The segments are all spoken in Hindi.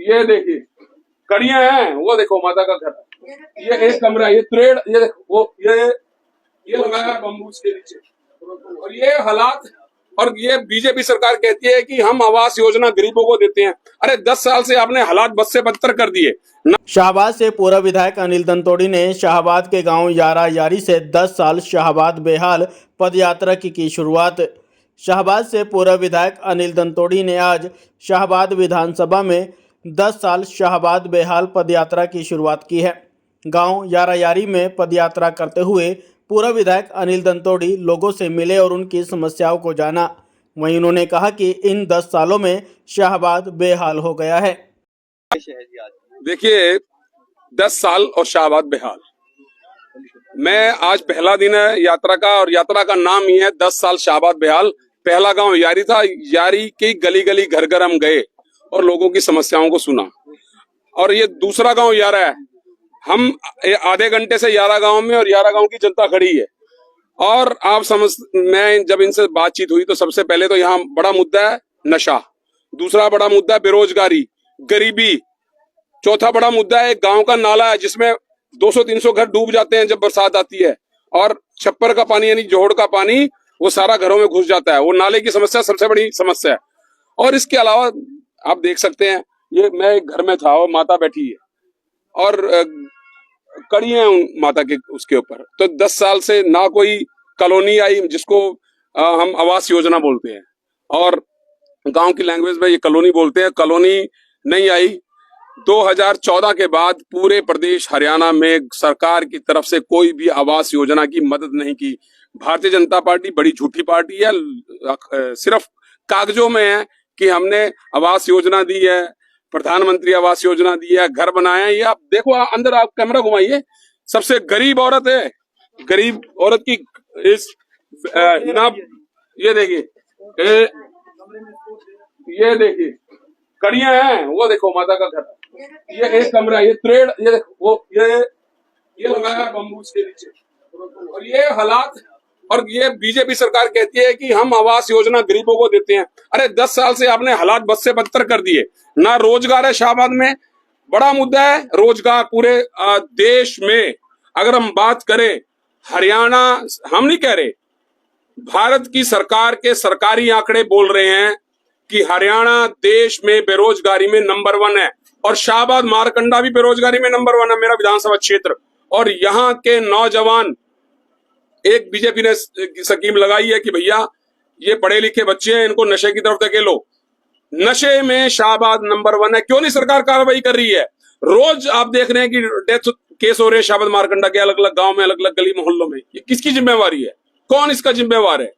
ये देखिए कड़ियां हैं, वो देखो माता का घर, ये एक कमरा, ये त्रेड, ये देखो वो ये लगाया है बम्बूस के नीचे, और ये हालात। और ये बीजेपी सरकार कहती है कि हम आवास योजना गरीबों को देते हैं। अरे 10 साल से आपने हालात बद से बदतर कर दिए। शाहबाद से पूर्व विधायक अनिल दंतोड़ी ने शाहबाद के गांव यारा यारी से 10 साल शाहबाद बेहाल पदयात्रा की शुरुआत। शाहबाद से पूर्व विधायक अनिल दंतोड़ी ने आज शाहबाद विधानसभा में 10 साल शाहबाद बेहाल पदयात्रा की शुरुआत की है। गांव यारा यारी में पदयात्रा करते हुए पूर्व विधायक अनिल दंतोड़ी लोगों से मिले और उनकी समस्याओं को जाना। वहीं उन्होंने कहा कि इन 10 सालों में शाहबाद बेहाल हो गया है। देखिए 10 साल और शाहबाद बेहाल। मैं आज पहला दिन है यात्रा का, और यात्रा का नाम ही है 10 साल शाहबाद बेहाल। पहला गांव यारी था, यारी की गली गली घर घर हम गए और लोगों की समस्याओं को सुना। और ये दूसरा गांव यारा है। हम आधे घंटे से यारा गांव में, और यारा गांव की जनता खड़ी है। और आप मैं जब इनसे बातचीत हुई तो सबसे पहले तो यहाँ बड़ा मुद्दा है नशा, दूसरा बड़ा मुद्दा है बेरोजगारी, गरीबी, चौथा बड़ा मुद्दा है एक गांव का नाला है जिसमें 200-300 घर डूब जाते हैं जब बरसात आती है, और छप्पर का पानी यानी जोहड़ का पानी वो सारा घरों में घुस जाता है। वो नाले की समस्या सबसे बड़ी समस्या है। और इसके अलावा आप देख सकते हैं, ये मैं एक घर में था और माता बैठी है और कड़ी है माता के उसके ऊपर। तो 10 साल से ना कोई कॉलोनी आई, जिसको हम आवास योजना बोलते हैं, और गांव की लैंग्वेज में ये कॉलोनी बोलते हैं, कॉलोनी नहीं आई। 2014 के बाद पूरे प्रदेश हरियाणा में सरकार की तरफ से कोई भी आवास योजना की मदद नहीं की। भारतीय जनता पार्टी बड़ी झूठी पार्टी है, सिर्फ कागजों में है कि हमने आवास योजना दी है, प्रधानमंत्री आवास योजना दी है, घर बनाए हैं। ये आप देखो, अंदर आप कैमरा घुमाइए, सबसे गरीब औरत है, गरीब औरत की इस ये देखिए, ये देखिए कड़ियां हैं, वो देखो माता का घर, ये एक कमरा, ये त्रेड, ये देखो वो ये लगाया है बम्बूस के नीचे, और ये हालात। और ये बीजेपी सरकार कहती है कि हम आवास योजना गरीबों को देते हैं। अरे 10 साल से आपने हालात बद से बदतर कर दिए। ना रोजगार है शाहबाद में, बड़ा मुद्दा है रोजगार पूरे देश में। अगर हम बात करें हरियाणा, हम नहीं कह रहे, भारत की सरकार के सरकारी आंकड़े बोल रहे हैं कि हरियाणा देश में बेरोजगारी में नंबर 1 है, और शाहबाद मारकंडा भी बेरोजगारी में नंबर 1 है, मेरा विधानसभा क्षेत्र। और यहाँ के नौजवान, एक बीजेपी ने स्कीम लगाई है कि भैया ये पढ़े लिखे बच्चे हैं, इनको नशे की तरफ धकेलो। नशे में शाहबाद नंबर 1 है। क्यों नहीं सरकार कार्रवाई कर रही है? रोज आप देख रहे हैं कि डेथ केस हो रहे हैं शाहबाद मारकंडा के, अलग अलग गांव में, अलग अलग गली मोहल्लों में। ये किसकी जिम्मेवारी है? कौन इसका जिम्मेवार है?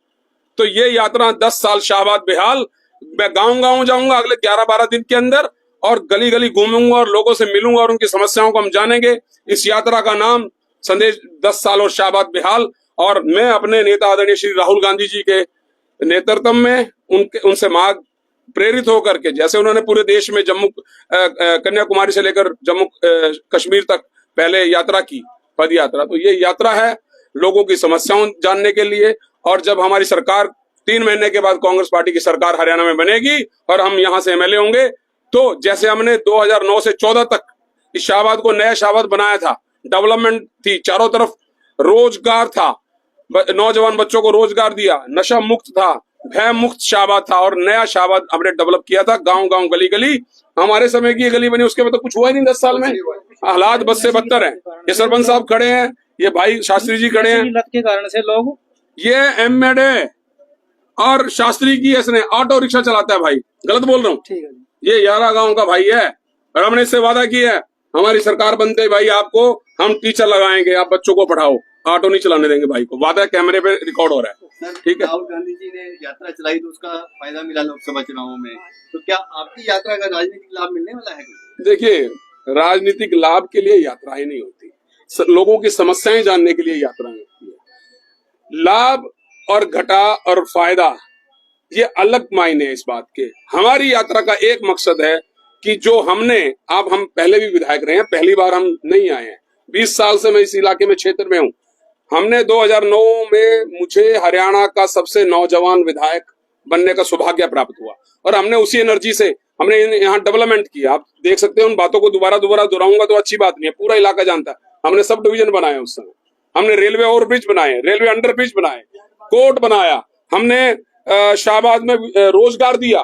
तो ये यात्रा 10 साल शाहबाद बेहाल, मैं गांव गांव जाऊंगा अगले 11-12 दिन के अंदर, और गली गली घूमूंगा और लोगों से मिलूंगा और उनकी समस्याओं को हम जानेंगे। इस यात्रा का नाम संदेश 10 साल और शाहबाद बेहाल। और मैं अपने नेता आदरणीय श्री राहुल गांधी जी के नेतृत्व में उनसे मार्ग प्रेरित होकर के, जैसे उन्होंने पूरे देश में जम्मू कन्याकुमारी से लेकर जम्मू कश्मीर तक पहले यात्रा की, पद यात्रा, तो ये यात्रा है लोगों की समस्याओं जानने के लिए। और जब हमारी सरकार 3 महीने के बाद कांग्रेस पार्टी की सरकार हरियाणा में बनेगी और हम यहाँ से एमएलए होंगे, तो जैसे हमने 2009 से 14 तक इस शाहबाद को नया शाहबाद बनाया था, डेवलपमेंट थी, चारों तरफ रोजगार था, नौजवान बच्चों को रोजगार दिया, नशा मुक्त था, भय मुक्त शाहबाद था, और नया शाहबाद हमने डेवलप किया था। गांव गांव गली गली हमारे समय की ये गली बनी, उसके बाद तो कुछ हुआ ही नहीं 10 साल में। हालात बद से बदतर है। ये सरपंच साहब खड़े हैं, ये भाई शास्त्री जी खड़े हैं, लत के कारण से लोग, ये एमएड और शास्त्री की इसने ऑटो रिक्शा चलाता है। भाई गलत बोल रहा हूँ? ये यारा गांव का भाई है, और हमने इससे वादा किया है हमारी सरकार बनते ही भाई आपको हम टीचर लगाएंगे, आप बच्चों को पढ़ाओ, ऑटो नहीं चलाने देंगे भाई को। वादा कैमरे पे रिकॉर्ड हो रहा है। ठीक है, राहुल गांधी जी ने यात्रा चलाई तो उसका फायदा मिला लोकसभा चुनावों में, तो क्या आपकी यात्रा का राजनीतिक लाभ मिलने वाला है? देखिए राजनीतिक लाभ के लिए यात्राएं नहीं होती, लोगों की समस्याएं जानने के लिए यात्राएं होती है। लाभ और घटा और फायदा ये अलग मायने हैं इस बात के। हमारी यात्रा का एक मकसद है कि जो हमने, हम पहले भी विधायक रहे हैं, पहली बार हम नहीं आए हैं, 20 साल से मैं इस इलाके में क्षेत्र में हूं। हमने 2009 में मुझे हरियाणा का सबसे नौजवान विधायक बनने का सौभाग्य प्राप्त हुआ, और हमने उसी एनर्जी से हमने यहाँ डेवलपमेंट किया। आप देख सकते हैं, उन बातों को दोबारा दोहराऊंगा तो अच्छी बात नहीं है, पूरा इलाका जानता है। हमने सब डिवीजन बनाए उस समय, हमने रेलवे ओवरब्रिज बनाए, रेलवे अंडरब्रिज बनाए, कोर्ट बनाया, हमने शाहबाद में रोजगार दिया,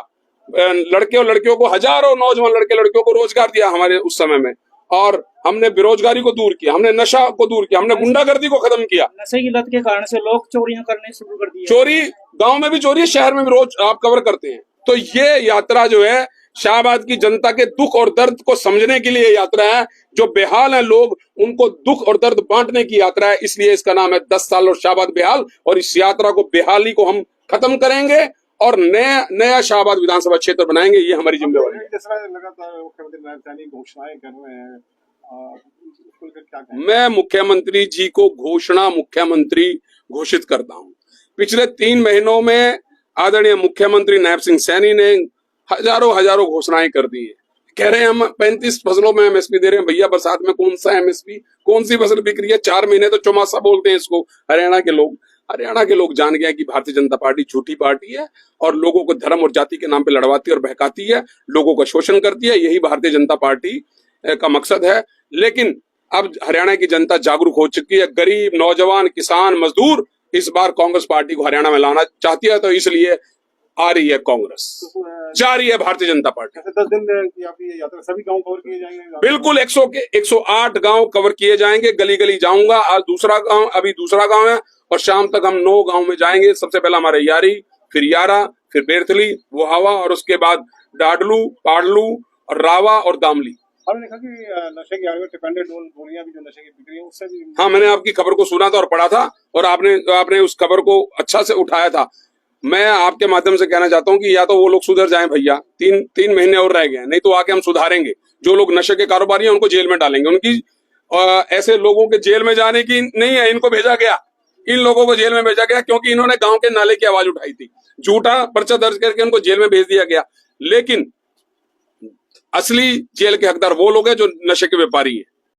लड़के और लड़कियों को, हजारों नौजवान लड़के लड़कियों को रोजगार दिया हमारे उस समय में। और हमने बेरोजगारी को दूर किया, हमने नशा को दूर किया, हमने गुंडागर्दी को खत्म किया। नशे की लत के कारण से लोग चोरियां करने शुरू कर दिए। चोरी गांव में भी चोरी है, शहर में भी रोज आप कवर करते हैं। तो ये यात्रा जो है शाहबाद की जनता के दुख और दर्द को समझने के लिए यात्रा है। जो बेहाल है लोग, उनको दुख और दर्द बांटने की यात्रा है। इसलिए इसका नाम है 10 साल और शाहबाद बेहाल। और इस यात्रा को, बेहाली को हम खत्म करेंगे और नया शाहबाद विधानसभा क्षेत्र बनाएंगे। ये हमारी जिम्मेवारी है। लगातार मुख्यमंत्री नायब सैनी घोषणाएं कर रहे हैं, उसको लेकर क्या कहें? मैं मुख्यमंत्री जी को मुख्यमंत्री घोषित करता हूं। पिछले 3 महीनों में आदरणीय मुख्यमंत्री नायब सिंह सैनी ने हजारों घोषणाएं कर दी है। कह रहे हैं हम 35 फसलों में एमएसपी दे रहे हैं। भैया बरसात में कौन सा एमएसपी, कौन सी फसल बिक रही है? 4 महीने तो चौमासा बोलते हैं इसको हरियाणा के लोग जान गए कि भारतीय जनता पार्टी झूठी पार्टी है और लोगों को धर्म और जाति के नाम पे लड़वाती और बहकाती है, लोगों का शोषण करती है। यही भारतीय जनता पार्टी का मकसद है। लेकिन अब हरियाणा की जनता जागरूक हो चुकी है। गरीब, नौजवान, किसान, मजदूर इस बार कांग्रेस पार्टी को हरियाणा में लाना चाहती है। तो इसलिए आ रही है कांग्रेस, जा रही है भारतीय जनता पार्टी। 10 दिन की आपकी ये यात्रा, सभी गांव कवर किए जाएंगे? बिल्कुल 108 गांव कवर किए जाएंगे। गली गली जाऊंगा। आज अभी दूसरा गांव है और शाम तक हम 9 गांव में जाएंगे। सबसे पहला हमारे यारी, फिर यारा, फिर बेरथली, वोहावा और उसके बाद डाडलू, पाडलू और रावा और दामली। हमने देखा कि नशे की आड़ में टिपेंडेड गोलियां भी जो नशे की बिक रही है, उससे भी। हाँ, मैंने आपकी खबर को सुना था और पढ़ा था और आपने उस खबर को अच्छा से उठाया था। मैं आपके माध्यम से कहना चाहता हूं कि या तो वो लोग सुधर जाएं भैया, 3 महीने और रह गए, नहीं तो आके हम सुधारेंगे। जो लोग नशे के कारोबारी हैं उनको जेल में डालेंगे। उनकी ऐसे लोगों के जेल में जाने की नहीं है, इनको भेजा गया, इन लोगों को जेल में भेजा गया क्योंकि इन्होंने गांव के नाले की आवाज उठाई थी। झूठा पर्चा दर्ज करके उनको जेल में भेज दिया गया। लेकिन असली जेल के हकदार वो लोग हैं जो नशे के व्यापारी है।